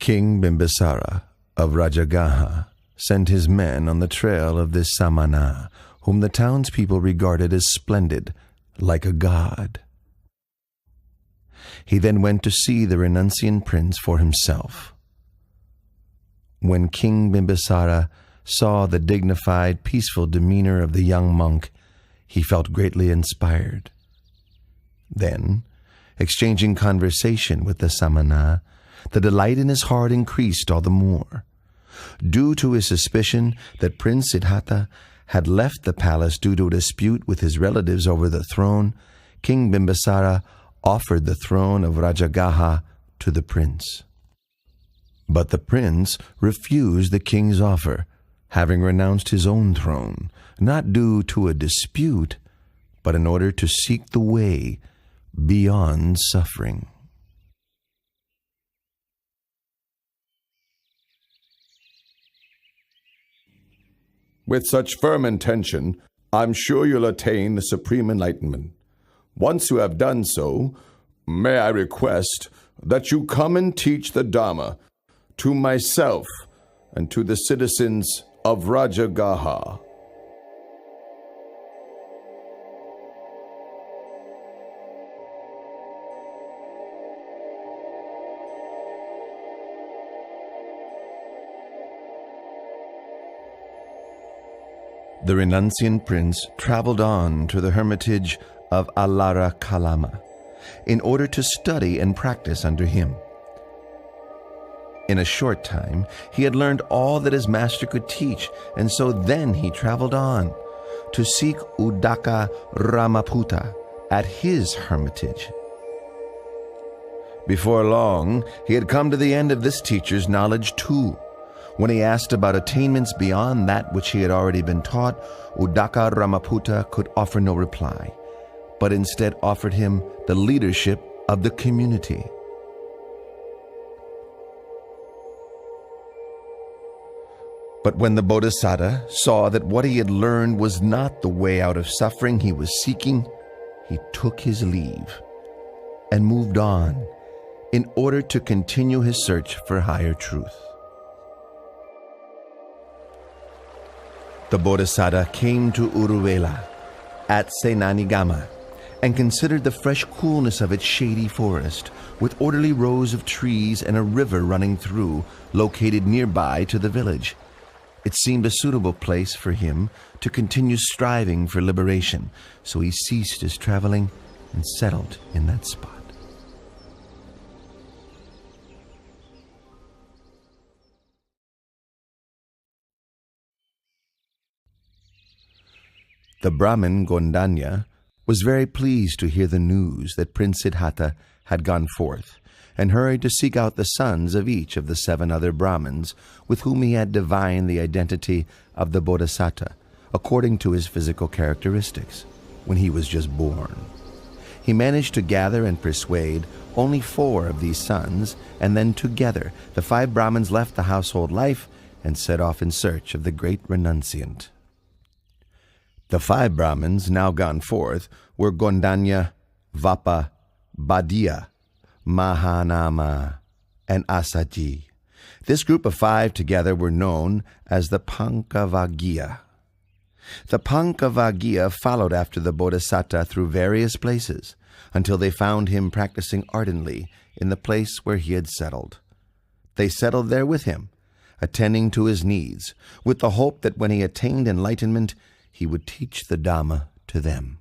King Bimbisāra of Rājagaha sent his men on the trail of this samana, whom the townspeople regarded as splendid, like a god. He then went to see the renunciant prince for himself. When King Bimbisāra saw the dignified, peaceful demeanor of the young monk, he felt greatly inspired. Then, exchanging conversation with the samana, the delight in his heart increased all the more. Due to his suspicion that Prince Siddhartha had left the palace due to a dispute with his relatives over the throne, King Bimbisāra offered the throne of Rājagaha to the prince. But the prince refused the king's offer, having renounced his own throne, not due to a dispute, but in order to seek the way beyond suffering. With such firm intention, I'm sure you'll attain the supreme enlightenment. Once you have done so, may I request that you come and teach the Dhamma to myself and to the citizens of Rājagaha. The renunciant prince traveled on to the hermitage of Alara Kalama in order to study and practice under him. In a short time, he had learned all that his master could teach, and so then he traveled on to seek Uddaka Ramaputta at his hermitage. Before long, he had come to the end of this teacher's knowledge too. When he asked about attainments beyond that which he had already been taught, Uddaka Ramaputta could offer no reply, but instead offered him the leadership of the community. But when the Bodhisattva saw that what he had learned was not the way out of suffering he was seeking, he took his leave and moved on in order to continue his search for higher truth. The Bodhisattva came to Uruvela at Senanigama and considered the fresh coolness of its shady forest, with orderly rows of trees and a river running through, located nearby to the village. It seemed a suitable place for him to continue striving for liberation, so he ceased his traveling and settled in that spot. The Brahmin Gondanya was very pleased to hear the news that Prince Siddhartha had gone forth, and hurried to seek out the sons of each of the 7 other Brahmins with whom he had divined the identity of the Bodhisattva according to his physical characteristics when he was just born. He managed to gather and persuade only 4 of these sons, and then together the 5 Brahmins left the household life and set off in search of the great renunciant. The 5 Brahmins now gone forth were Gondanya, Vapa, Badiya, Mahanama, and Asaji. This group of 5 together were known as the Paṇḍava. The Paṇḍava followed after the Bodhisattva through various places until they found him practicing ardently in the place where he had settled. They settled there with him, attending to his needs, with the hope that when he attained enlightenment, he would teach the Dhamma to them.